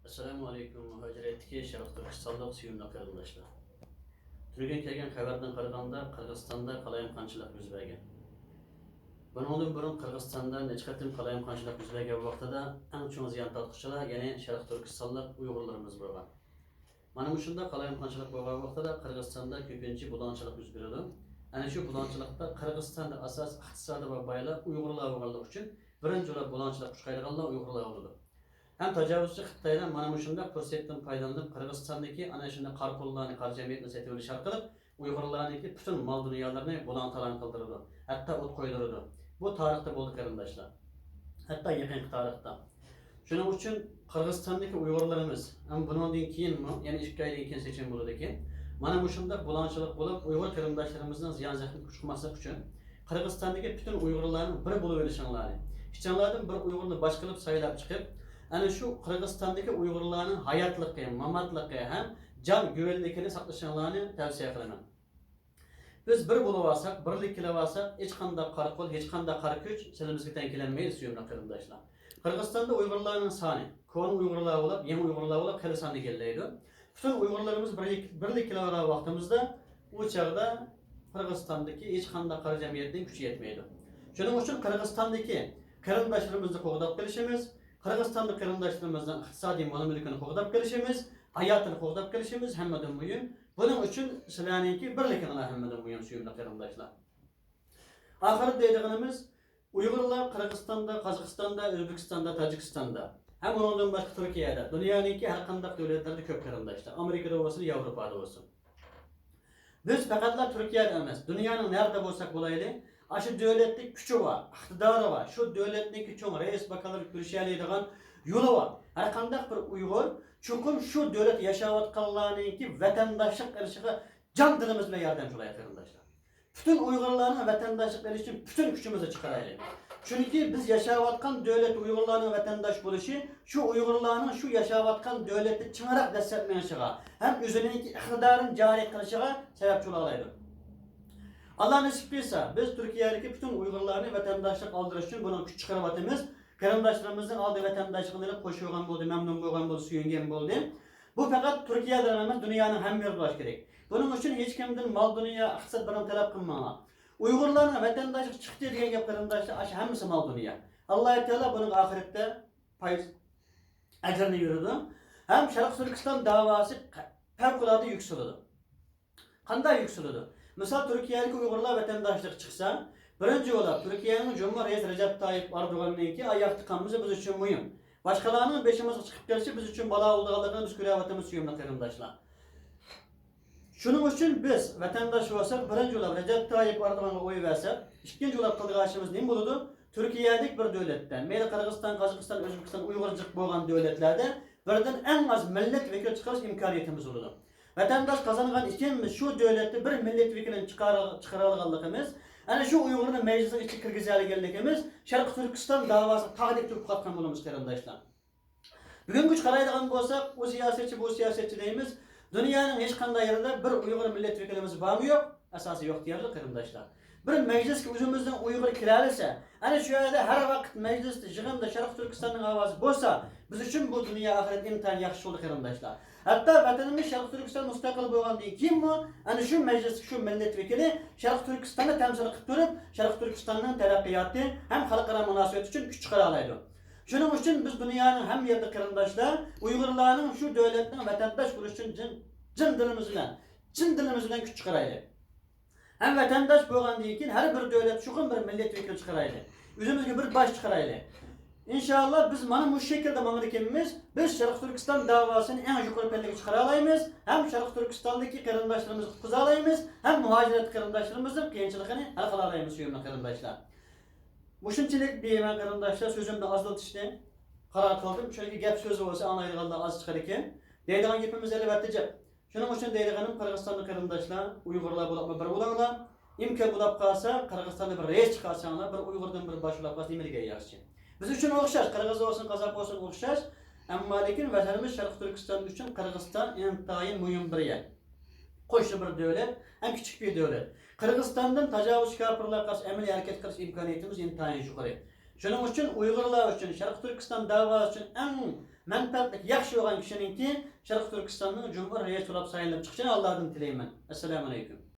Assalamu alaikum muhaciretdeki Sharq Turkistonda suyumli qarindoshlar. Turgan kelgan xabardan qaraganda Qirg'izistonda qalayimqonchilik yuz bergan. Bundan burun Qirg'izistonda necha qatim qalayimqonchilik yuz bergan vaqtida eng chong ziyon tortquchilar ya'ni Sharq Turkistonlik Uyg'urlarimiz bo'lgan. Mana shunda qalayimqonchilik bo'lgan vaqtida Qirg'izistonda ko'pincha bulanchilik yuz beradi. Ana shu bulanchilikda Qirg'izistonda asos iqtisodiy va boylar Uyg'urlar bo'lganligi uchun birinchi bo'lib bulanchilik kuchaytirganlar Uyg'urlar bo'ladi. Hem tecavüzcü Xitaydan mana shunday fursatdan foydalanib Qirg'izistondagi ana shunday qarqullarni qar jamiyatini sotib olish orqali Uyg'urlarniki butun mol dunyolarni bulan-talan qildirdi. Hatto o't qo'ydirdi. Bu tarixda bo'ldi qarindoshlar. Hatto yaqin tarixda. Shuning uchun Qirg'izistondagi Uyg'urlarimiz ham bundan keyinmi, ya'ni 2 oydan keyin seçim bo'ladi ekan. Mana shunday bulanchilik bo'lib Uyg'ur qarindoshlarimizning ziyon zahmi chiqmaslik uchun Qirg'izistondagi butun Uyg'urlarning bir bo'lib olishinglarni, ishchanlardan bir Uyg'urni bosh qilib saylab chiqib ana shu Qirg'izistondagi Uyg'urlarning hayotligi, mamatligi ham jon go'yilligini saqlashinglarni tavsiya qilaman. Biz bir bo'lib olsak, birlik qilib olsak, hech qanday qarqul, hech qanday qarkuch silimizga teng kelmaydi suyumli qarindoshlar. Qirg'izistonda Uyg'urlarning soni, ko'n Uyg'urlar bo'lib, yangi Uyg'urlar bo'lib, qili soni kellaydi. Bütün Uyg'urlarimiz birlik qilib olgan vaqtimizda u chaqda Qirg'izistondagi hech qanday qari jamiyatning kuchi yetmaydi. Shuning uchun Qirg'izistondagi qarindoshlarimizni qo'g'dab qilishimiz, Qirg'izistonda qarindoshlarimizni iqtisodiy ma'lumotini qo'g'dab kelishimiz, hayotini qo'g'dab kelishimiz hammadan muhim. Buning uchun sizlarningki birligini hammadan muhim suyumli qarindoshlar. Oxirida deydiganimiz Uyg'urlar Qirg'izistonda, Qozog'istonda, O'zbekistonda, Tojikistonda, ham undan boshqa Turkiyada, dunyoningki har qanday davlatlarda ko'p qarindoshlar, Amerikada bo'lsin, Yevropada bo'lsin. Biz faqatla Turkiyada emas, dunyoning nerede bo'lsak bo'layli, aşı devletlik gücü var, iktidarı var. Şu devletlik gücü reis bakanlar görüşeliydiğen yolu var. Her kandak bir Uygur, çünkü şu devlet yaşavatkanlarınki vatandaşlık erişiği can dilimizle yardımcılığa arkadaşlar. Bütün Uygurların vatandaşlık erişiği bütün gücümüzü çıkarayım. Çünkü biz yaşavatkan devlet Uygurların vatandaş buluşu, şu Uygurların şu yaşavatkan devleti çınarak destekleyen hem üzerindeki iktidarın cari kılışığa sebepçi olaydı. Allah nasip etse biz Türkiye'deki bütün Uygurlarını vatandaşlık aldırış için bunu küçük çıkarvatımız. Karındaşlarımızın aldığı vatandaşlıkları koşuyorgan oldu, memnun olgan oldu, suyungan oldu. Bu fakat Türkiye'de hemen dünyanın hem bir baş gerek. Bunun için hiç kimden mal dünya, iqtisat bilen talep kılmama. Uygurlarına vatandaşlık çıktı diyen gap karındaşlar aşı hemisi mal dünya. Allah-u Teala bunun ahirette payız ecrini yürüdü. Hem Şarkı Türkistan davası fevkalade yükseldi. Kanday yükseldi. Mesela Türkiye'deki Uygurlar vatandaşlık çıksa, birinci olarak Türkiye'nin Cumhurbaşkanı Recep Tayyip Erdoğan'ınki ayak tıkanması biz için mühim. Başkalarının beşimize çıkıp gelişi biz için bala olduğunu biz gürevatımız suyumlu qarindoshlar. Şunun için biz vatandaş olsak, birinci olarak Recep Tayyip Erdoğan'a oy versek, ikinci olarak kılgıçımız ne buludu? Türkiye'deki bir devletten, Meyli Kırgızistan, Kazakistan, Özbekistan, Uygurcuk boğan devletlerden birden en az milletvekili çıkarış imkaniyetimiz oldu. Vatandaş kazanılan ikimiz şu devlette bir milletvekilini çıkaralığımız, yani şu Uygur'un meclisin içi kirgizalı geldiğimiz, Şarkı Türkistan davası tağdik Türk katkan bulunmuş qarindoshlar. Bugün güç karaydıgan olsak, o siyasetçi, bu siyasetçi deyimiz, dünyanın hiç kanday yerinde bir Uygur milletvekilimiz var mı yok? Esası yok diyorlar qarindoshlar. Bir meclis ki özümüzden Uygur kiralıysa, hani şu yerde her vakit mecliste, jığında Şarkı Türkistan'ın avazı bolsa, biz için bu dünya ahiret imtihan yaxşı oldu qarindoshlar. Hatta vatanımız Şarkı Türkistan müstakil bo'lgan değil. Kim bu? Hani şu meclis, şu milletvekili Şarkı Türkistan'da temsil qilib turib, Şarkı Türkistan'ın teraqqiyoti hem xalqaro munosabat uchun kuch chiqara oladi. Shuning uchun biz dunyoning ham yerda qarindoshlar, Uyg'urlarning şu davlatning vatandosh bo'lish uchun chin dilimiz bilan kuch chiqaraylik. Hem vatandosh bo'lgandan keyin har bir davlat shuqin bir milletvekili chiqaraylik. O'zimizga bir bosh chiqaraylik. İnşallah biz mana bu şekilde mamlaketimiz biz Şarkı Türkistan davasını en yukarı pellege çıkaralayımız. Hem Şarkı Türkistan'daki qarindoshlarimizni qutqizalaymiz, hem muhacirat qarindoshlarimizni qiyinchiligini hal qilalaymiz suyumli qarindoshlar. Mushunchalik deyman qarindoshlar, so'zimni ozlatishni qaror qildim. Chunki gap so'zi bo'lsa anlaydiganlar oz chiqar ekan. Deydigan gapimiz albatta gap. Shuning uchun deydiganim Qirg'izistonlik qarindoshlar, Uyg'urlar bo'lib bir bo'linglar. Imkon bo'lib qolsa, Qirg'izistonda bir reis chiqarsanglar, bir Uyg'urdan bir bosh bo'lib qolsa nimaga yaxshi. Biz için o'xshash, Qirg'iz olsun, Qozoq olsun o'xshash. Ammo lekin vatanimiz Sharq Turkiston uchun Qirg'iziston intayin muhim bir yer. Qo'shni bir davlat, ham kichik bir davlat. Qirg'izistondan tajovuz kafirlar qarshi amaliy harakat qilish imkoniyatimiz intayin yuqori. Shuning uchun Uyg'urlar uchun Sharq Turkiston davasi uchun eng menfaatlik yaxshi bo'lgan kishininki Sharq Turkistonning Cumhur reis bo'lib saylanib chiqishini Allohdan tilayman. Assalomu alaykum.